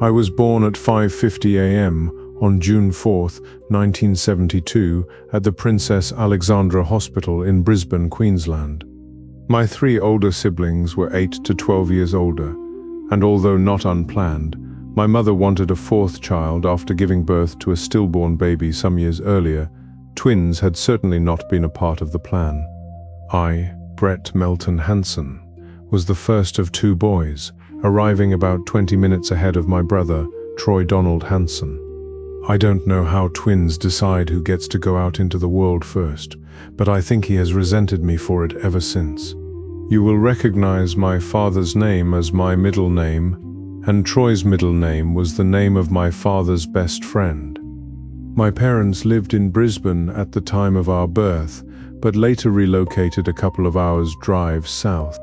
I was born at 5:50 a.m. on June 4, 1972, at the Princess Alexandra Hospital in Brisbane, Queensland. My three older siblings were 8 to 12 years older, and although not unplanned, my mother wanted a fourth child after giving birth to a stillborn baby some years earlier. Twins had certainly not been a part of the plan. I, Brett Melton Hansen, was the first of two boys, arriving about 20 minutes ahead of my brother, Troy Donald Hansen. I don't know how twins decide who gets to go out into the world first, but I think he has resented me for it ever since. You will recognize my father's name as my middle name, and Troy's middle name was the name of my father's best friend. My parents lived in Brisbane at the time of our birth, but later relocated a couple of hours' drive south.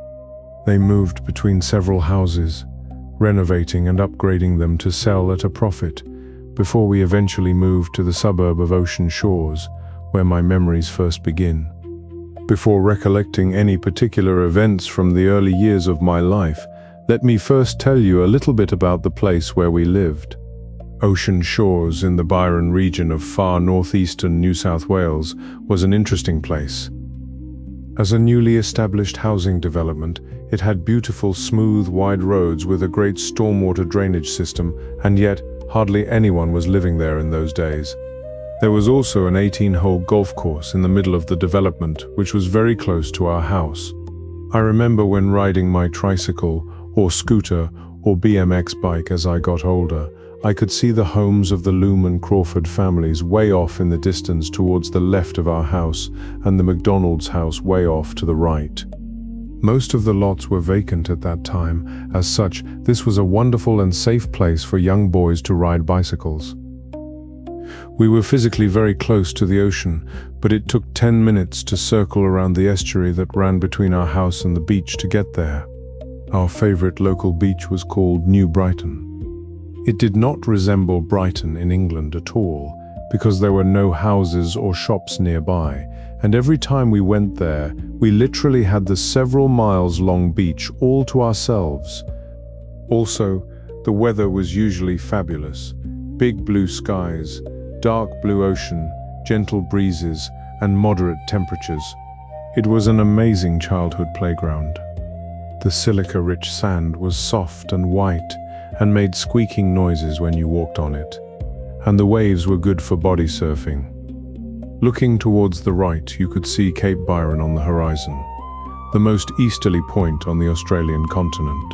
They moved between several houses, renovating and upgrading them to sell at a profit, before we eventually moved to the suburb of Ocean Shores, where my memories first begin. Before recollecting any particular events from the early years of my life, let me first tell you a little bit about the place where we lived. Ocean Shores in the Byron region of far northeastern New South Wales was an interesting place. As a newly established housing development, it had beautiful, smooth, wide roads with a great stormwater drainage system, and yet hardly anyone was living there in those days. There was also an 18-hole golf course in the middle of the development, which was very close to our house. I remember when riding my tricycle, or scooter, or BMX bike as I got older, I could see the homes of the Loom and Crawford families way off in the distance towards the left of our house, and the McDonald's house way off to the right. Most of the lots were vacant at that time. As such, this was a wonderful and safe place for young boys to ride bicycles. We were physically very close to the ocean, but it took 10 minutes to circle around the estuary that ran between our house and the beach to get there. Our favorite local beach was called New Brighton. It did not resemble Brighton in England at all, because there were no houses or shops nearby, and every time we went there, we literally had the several miles long beach all to ourselves. Also, the weather was usually fabulous. Big blue skies, dark blue ocean, gentle breezes, and moderate temperatures. It was an amazing childhood playground. The silica-rich sand was soft and white, and made squeaking noises when you walked on it. And the waves were good for body surfing. Looking towards the right, you could see Cape Byron on the horizon, the most easterly point on the Australian continent.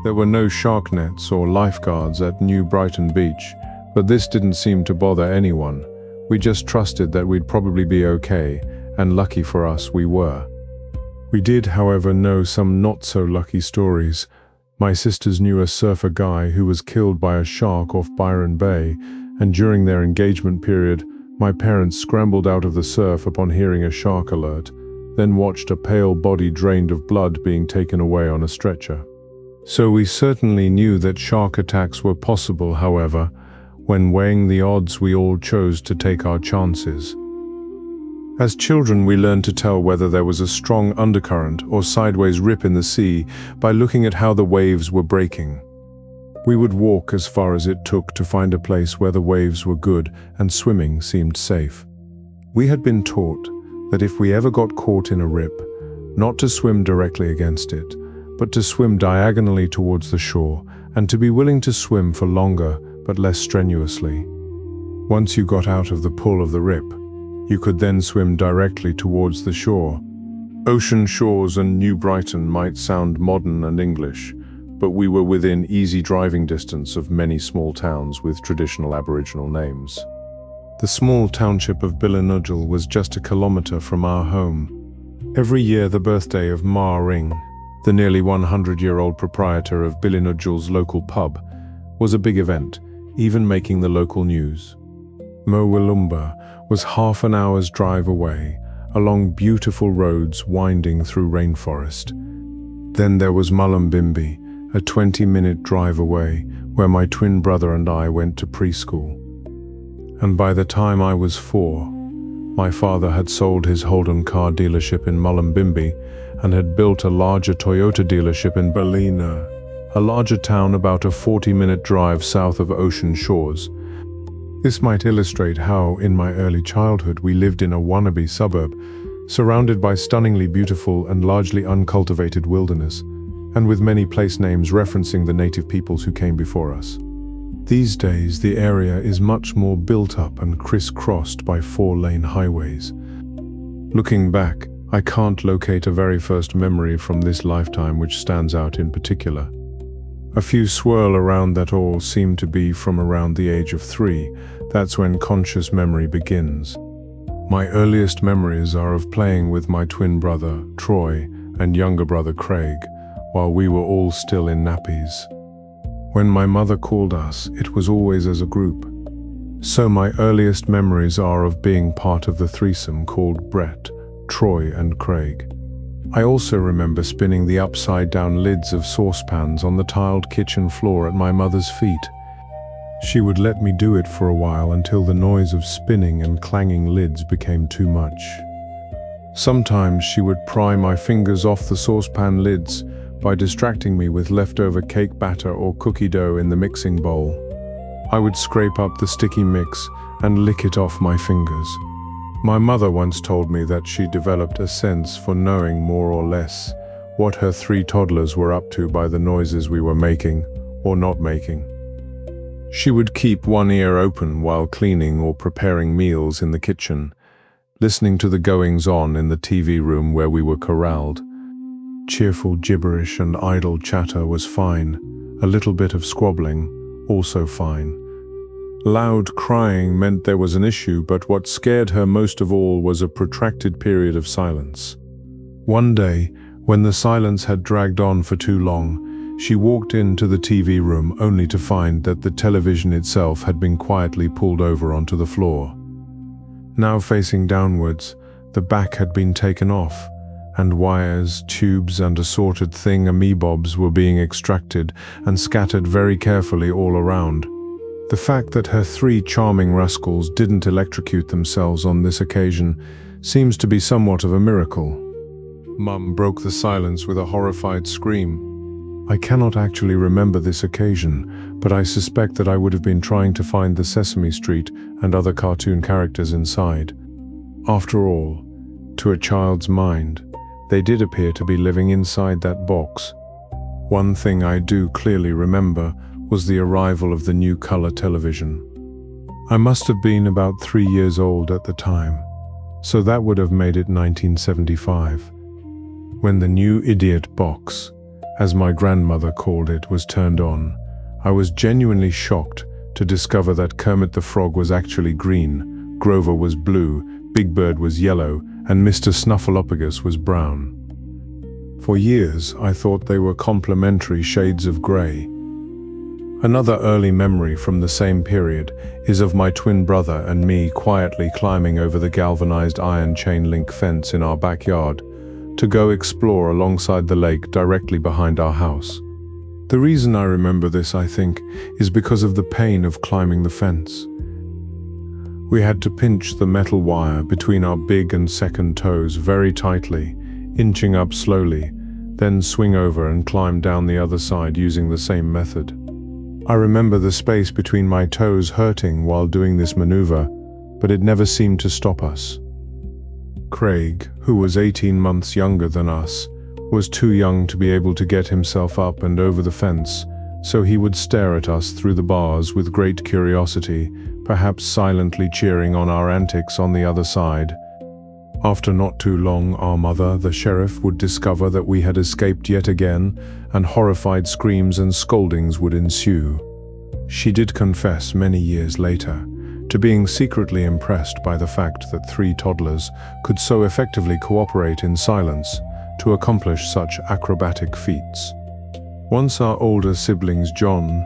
There were no shark nets or lifeguards at New Brighton Beach, but this didn't seem to bother anyone. We just trusted that we'd probably be okay, and lucky for us, we were. We did, however, know some not-so-lucky stories. My sisters knew a surfer guy who was killed by a shark off Byron Bay, and during their engagement period, my parents scrambled out of the surf upon hearing a shark alert, then watched a pale body drained of blood being taken away on a stretcher. So we certainly knew that shark attacks were possible. However, when weighing the odds, we all chose to take our chances. As children, we learned to tell whether there was a strong undercurrent or sideways rip in the sea by looking at how the waves were breaking. We would walk as far as it took to find a place where the waves were good and swimming seemed safe. We had been taught that if we ever got caught in a rip, not to swim directly against it, but to swim diagonally towards the shore, and to be willing to swim for longer but less strenuously. Once you got out of the pull of the rip, you could then swim directly towards the shore. Ocean Shores and New Brighton might sound modern and English, but we were within easy driving distance of many small towns with traditional Aboriginal names. The small township of Billinudgel was just a kilometre from our home. Every year the birthday of Ma Ring, the nearly 100-year-old proprietor of Billinudgel's local pub, was a big event, even making the local news. Mowilumba was half an hour's drive away, along beautiful roads winding through rainforest. Then there was Mullumbimby, a 20-minute drive away, where my twin brother and I went to preschool. And by the time I was 4, my father had sold his Holden car dealership in Mullumbimby and had built a larger Toyota dealership in Ballina. a larger town about a 40-minute drive south of ocean shores. This might illustrate how, in my early childhood, we lived in a wannabe suburb, surrounded by stunningly beautiful and largely uncultivated wilderness, and with many place names referencing the native peoples who came before us. These days, the area is much more built up and crisscrossed by 4-lane highways. Looking back, I can't locate a very first memory from this lifetime which stands out in particular. A few swirl around that all seem to be from around the age of 3. That's when conscious memory begins. My earliest memories are of playing with my twin brother, Troy, and younger brother, Craig, while we were all still in nappies. When my mother called us, it was always as a group. So my earliest memories are of being part of the threesome called Brett, Troy, and Craig. I also remember spinning the upside-down lids of saucepans on the tiled kitchen floor at my mother's feet. She would let me do it for a while until the noise of spinning and clanging lids became too much. Sometimes she would pry my fingers off the saucepan lids by distracting me with leftover cake batter or cookie dough in the mixing bowl. I would scrape up the sticky mix and lick it off my fingers. My mother once told me that she developed a sense for knowing more or less what her 3 toddlers were up to by the noises we were making or not making. She would keep one ear open while cleaning or preparing meals in the kitchen, listening to the goings-on in the TV room where we were corralled. Cheerful gibberish and idle chatter was fine. A little bit of squabbling, also fine. Loud crying meant there was an issue, but what scared her most of all was a protracted period of silence. One day, when the silence had dragged on for too long, she walked into the TV room only to find that the television itself had been quietly pulled over onto the floor. Now facing downwards, the back had been taken off, and wires, tubes, and assorted thingamabobs were being extracted and scattered very carefully all around. The fact that her 3 charming rascals didn't electrocute themselves on this occasion seems to be somewhat of a miracle. Mum broke the silence with a horrified scream. I cannot actually remember this occasion, but I suspect that I would have been trying to find the Sesame Street and other cartoon characters inside. After all, to a child's mind, they did appear to be living inside that box. One thing I do clearly remember was the arrival of the new color television. I must have been about 3 years old at the time, so that would have made it 1975. When the new idiot box, as my grandmother called it, was turned on, I was genuinely shocked to discover that Kermit the Frog was actually green, Grover was blue, Big Bird was yellow, and Mr. Snuffleupagus was brown. For years, I thought they were complementary shades of grey. Another early memory from the same period is of my twin brother and me quietly climbing over the galvanized iron chain link fence in our backyard to go explore alongside the lake directly behind our house. The reason I remember this, I think, is because of the pain of climbing the fence. We had to pinch the metal wire between our big and second toes very tightly, inching up slowly, then swing over and climb down the other side using the same method. I remember the space between my toes hurting while doing this maneuver, but it never seemed to stop us. Craig, who was 18 months younger than us, was too young to be able to get himself up and over the fence, so he would stare at us through the bars with great curiosity, perhaps silently cheering on our antics on the other side. After not too long, our mother, the sheriff, would discover that we had escaped yet again, and horrified screams and scoldings would ensue. She did confess many years later to being secretly impressed by the fact that 3 toddlers could so effectively cooperate in silence to accomplish such acrobatic feats. Once our older siblings John,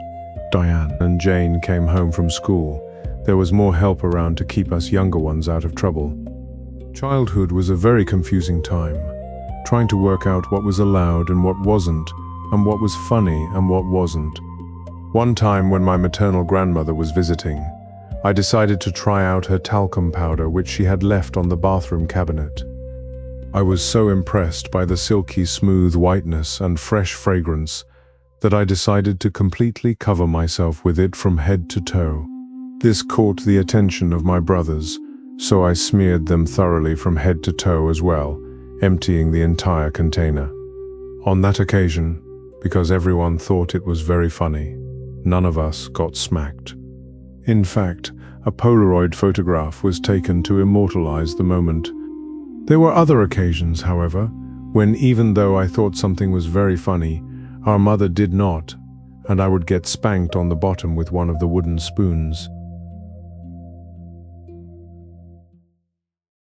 Diane, and Jane came home from school, there was more help around to keep us younger ones out of trouble. Childhood was a very confusing time, trying to work out what was allowed and what wasn't, and what was funny and what wasn't. One time when my maternal grandmother was visiting, I decided to try out her talcum powder which she had left on the bathroom cabinet. I was so impressed by the silky smooth whiteness and fresh fragrance that I decided to completely cover myself with it from head to toe. This caught the attention of my brothers, so I smeared them thoroughly from head to toe as well, emptying the entire container. On that occasion, because everyone thought it was very funny, none of us got smacked. In fact, a Polaroid photograph was taken to immortalize the moment. There were other occasions, however, when even though I thought something was very funny, our mother did not, and I would get spanked on the bottom with one of the wooden spoons.